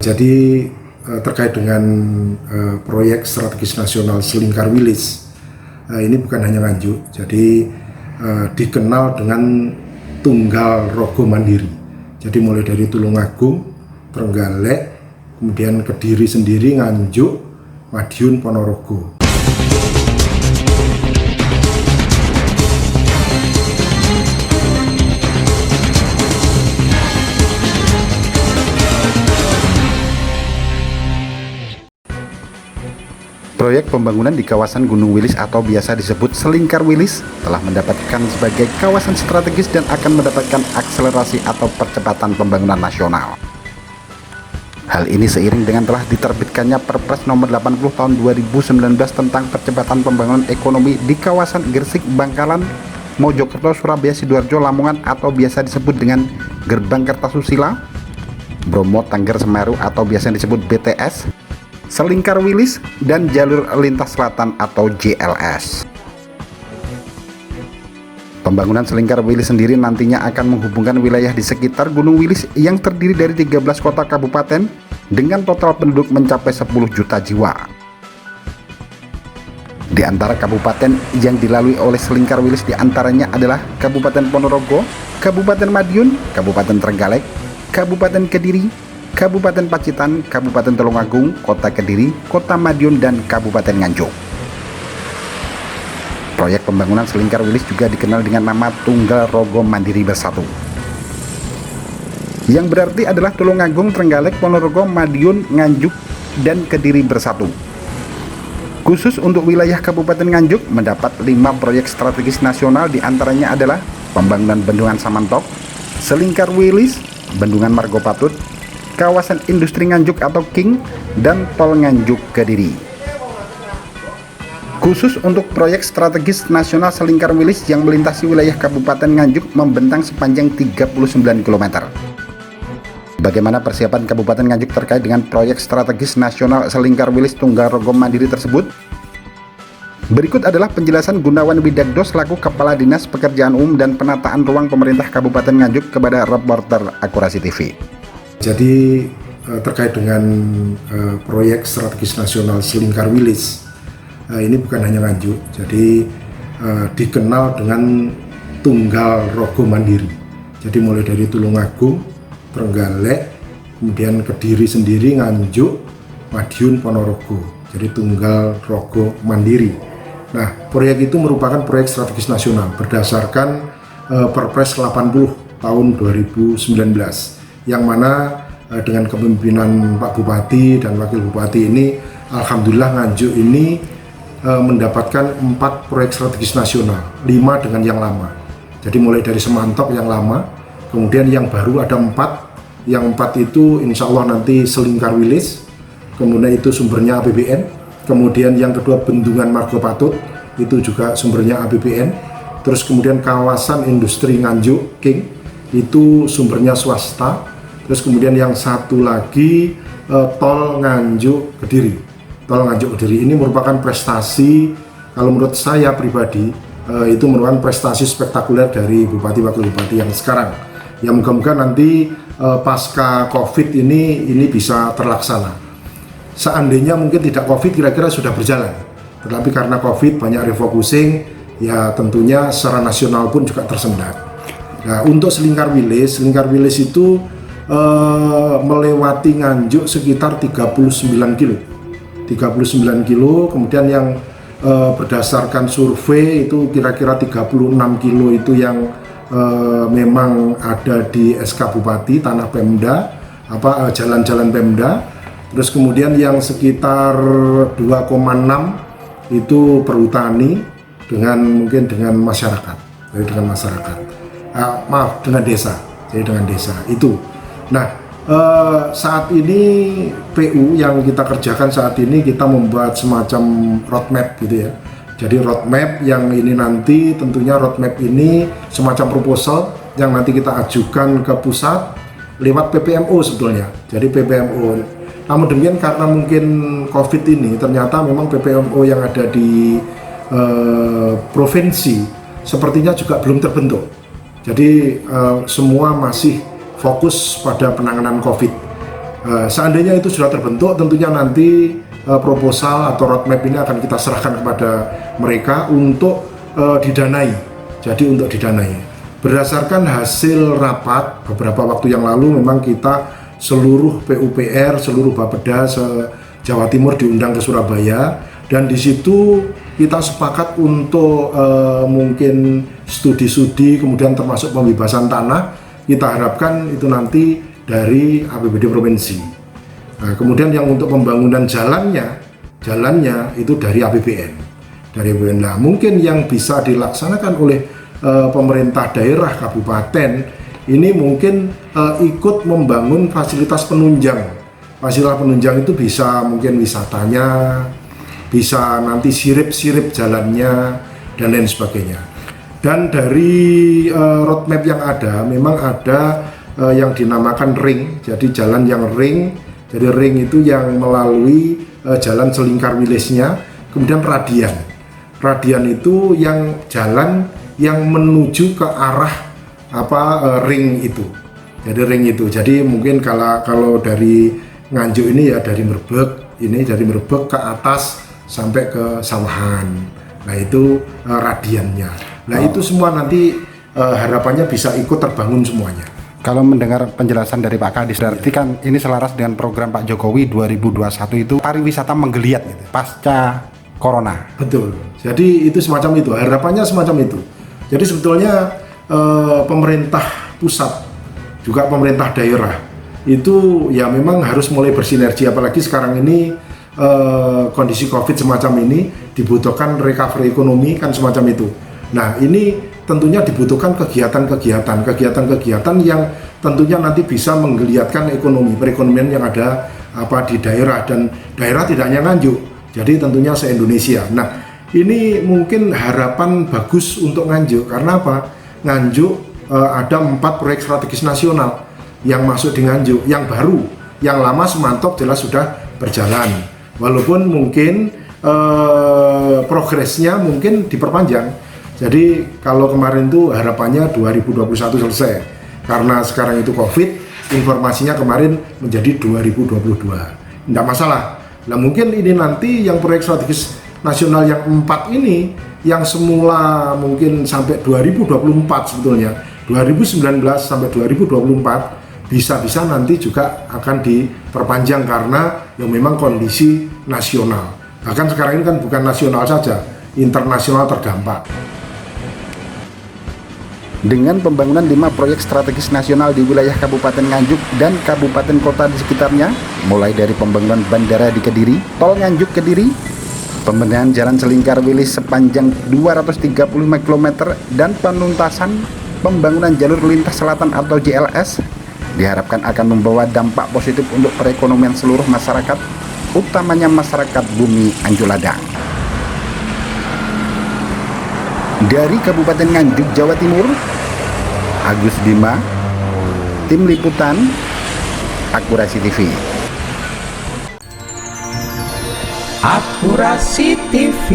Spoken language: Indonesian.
Jadi terkait dengan proyek strategis nasional Selingkar Wilis, ini bukan hanya Nganjuk, jadi dikenal dengan Tunggal Rogo Mandiri. Jadi mulai dari Tulungagung, Trenggalek, kemudian Kediri sendiri, Nganjuk, Madiun, Ponorogo. Proyek pembangunan di kawasan Gunung Wilis atau biasa disebut Selingkar Wilis telah mendapatkan sebagai kawasan strategis dan akan mendapatkan akselerasi atau percepatan pembangunan nasional. Hal ini seiring dengan telah diterbitkannya Perpres nomor 80 tahun 2019 tentang percepatan pembangunan ekonomi di kawasan Gresik, Bangkalan, Mojokerto, Surabaya, Sidoarjo, Lamongan atau biasa disebut dengan Gerbang Kertasusila, Bromo, Tengger, Semeru atau biasa disebut BTS, Selingkar Wilis, dan Jalur Lintas Selatan atau JLS. Pembangunan Selingkar Wilis sendiri nantinya akan menghubungkan wilayah di sekitar Gunung Wilis yang terdiri dari 13 kota kabupaten dengan total penduduk mencapai 10 juta jiwa. Di antara kabupaten yang dilalui oleh Selingkar Wilis diantaranya adalah Kabupaten Ponorogo, Kabupaten Madiun, Kabupaten Trenggalek, Kabupaten Kediri, Kabupaten Pacitan, Kabupaten Tulungagung, Kota Kediri, Kota Madiun, dan Kabupaten Nganjuk. Proyek pembangunan Selingkar Wilis juga dikenal dengan nama Tunggal Rogo Mandiri Bersatu, yang berarti adalah Tulungagung, Trenggalek, Ponorogo, Madiun, Nganjuk, dan Kediri bersatu. Khusus untuk wilayah Kabupaten Nganjuk mendapat 5 proyek strategis nasional, diantaranya adalah pembangunan Bendungan Samantok, Selingkar Wilis, Bendungan Margo Patut, kawasan industri Nganjuk atau King, dan tol Nganjuk Kediri. Khusus untuk proyek strategis nasional Selingkar Wilis yang melintasi wilayah Kabupaten Nganjuk membentang sepanjang 39 km. Bagaimana persiapan Kabupaten Nganjuk terkait dengan proyek strategis nasional Selingkar Wilis Tunggal Rogo Mandiri tersebut? Berikut adalah penjelasan Gunawan Widagdo selaku Kepala Dinas Pekerjaan Umum dan Penataan Ruang Pemerintah Kabupaten Nganjuk kepada reporter Akurasi TV. Jadi terkait dengan proyek strategis nasional Selingkar Wilis, ini bukan hanya Nganjuk, jadi dikenal dengan Tunggal Rogo Mandiri. Jadi mulai dari Tulungagung, Trenggalek, kemudian Kediri sendiri, Nganjuk, Madiun, Ponorogo. Jadi Tunggal Rogo Mandiri. Nah, proyek itu merupakan proyek strategis nasional berdasarkan Perpres 80 tahun 2019. Yang mana dengan kepemimpinan Pak Bupati dan Wakil Bupati ini, alhamdulillah Nganjuk ini mendapatkan 4 proyek strategis nasional, 5 dengan yang lama. Jadi mulai dari Semantok yang lama, kemudian yang baru ada 4, yang 4 itu insya Allah nanti Selingkar Wilis, kemudian itu sumbernya APBN, kemudian yang kedua Bendungan Margo Patut, itu juga sumbernya APBN, terus kemudian kawasan industri Nganjuk King, itu sumbernya swasta. Terus kemudian yang satu lagi tol Nganjuk Kediri. Tol Nganjuk Kediri ini merupakan prestasi, kalau menurut saya pribadi, itu merupakan prestasi spektakuler dari Bupati Wakil Bupati yang sekarang. Yang moga-moga nanti pasca COVID ini bisa terlaksana. Seandainya mungkin tidak COVID kira-kira sudah berjalan. Tetapi karena COVID banyak refocusing, ya tentunya secara nasional pun juga tersendat. Nah, untuk Selingkar Wilis itu melewati Nganjuk sekitar 39 kilo. 39 kilo, kemudian yang berdasarkan survei itu kira-kira 36 kilo itu yang memang ada di SK Bupati, tanah Pemda, jalan-jalan Pemda. Terus kemudian yang sekitar 2,6 itu perhutani dengan masyarakat. Jadi dengan masyarakat. Dengan desa. Jadi dengan desa itu. Nah, saat ini PU yang kita kerjakan saat ini kita membuat semacam roadmap gitu ya. Jadi roadmap yang ini nanti tentunya roadmap ini semacam proposal yang nanti kita ajukan ke pusat lewat PPMO sebetulnya. Jadi PPMO. Namun demikian karena mungkin COVID ini ternyata memang PPMO yang ada di provinsi sepertinya juga belum terbentuk. Jadi semua masih fokus pada penanganan COVID. Seandainya itu sudah terbentuk, tentunya nanti proposal atau roadmap ini akan kita serahkan kepada mereka untuk didanai. Jadi untuk didanai. Berdasarkan hasil rapat beberapa waktu yang lalu, memang kita seluruh PUPR, seluruh Bapeda se-Jawa Timur diundang ke Surabaya, dan di situ kita sepakat untuk mungkin studi-studi, kemudian termasuk pembebasan tanah. Kita harapkan itu nanti dari APBD provinsi. Nah, kemudian yang untuk pembangunan jalannya itu dari APBN. Nah, mungkin yang bisa dilaksanakan oleh pemerintah daerah kabupaten ini mungkin ikut membangun fasilitas penunjang. Fasilitas penunjang itu bisa mungkin wisatanya, bisa nanti sirip-sirip jalannya dan lain sebagainya. Dan dari roadmap yang ada, memang ada yang dinamakan ring. Jadi jalan yang ring. Jadi ring itu yang melalui jalan Selingkar Wilisnya, kemudian radian. Radian itu yang jalan yang menuju ke arah ring itu. Jadi ring itu. Jadi mungkin kalau dari Nganjuk ini ya dari Merbek ke atas sampai ke Sawahan. Nah itu radiannya. Nah itu semua nanti harapannya bisa ikut terbangun semuanya. Kalau mendengar penjelasan dari Pak Kadis, berarti kan ini selaras dengan program Pak Jokowi 2021 itu pariwisata menggeliat gitu, pasca Corona. Betul. Jadi itu semacam itu, harapannya semacam itu. Jadi sebetulnya pemerintah pusat juga pemerintah daerah itu ya memang harus mulai bersinergi, apalagi sekarang ini kondisi COVID semacam ini dibutuhkan recovery ekonomi kan semacam itu. Nah ini tentunya dibutuhkan kegiatan-kegiatan yang tentunya nanti bisa menggeliatkan perekonomian yang ada di daerah, dan daerah tidak hanya Nganjuk, jadi tentunya se-Indonesia. Nah ini mungkin harapan bagus untuk Nganjuk, karena apa? Nganjuk ada 4 proyek strategis nasional yang masuk di Nganjuk, yang baru, yang lama Semantop jelas sudah berjalan, walaupun mungkin progresnya mungkin diperpanjang. Jadi kalau kemarin tuh harapannya 2021 selesai, karena sekarang itu COVID, informasinya kemarin menjadi 2022. Tidak masalah. Nah mungkin ini nanti yang proyek strategis nasional yang 4 ini, yang semula mungkin sampai 2024 sebetulnya, 2019 sampai 2024, bisa-bisa nanti juga akan diperpanjang karena yang memang kondisi nasional. Bahkan sekarang ini kan bukan nasional saja, internasional terdampak. Dengan pembangunan 5 proyek strategis nasional di wilayah Kabupaten Nganjuk dan kabupaten kota di sekitarnya, mulai dari pembangunan bandara di Kediri, tol Nganjuk Kediri, pembenahan jalan Selingkar Wilis sepanjang 235 km, dan penuntasan pembangunan jalur lintas selatan atau JLS, diharapkan akan membawa dampak positif untuk perekonomian seluruh masyarakat, utamanya masyarakat Bumi Anjuladang. Dari Kabupaten Nganjuk, Jawa Timur, Agus Bima, Tim Liputan, Akurasi TV. Akurasi TV.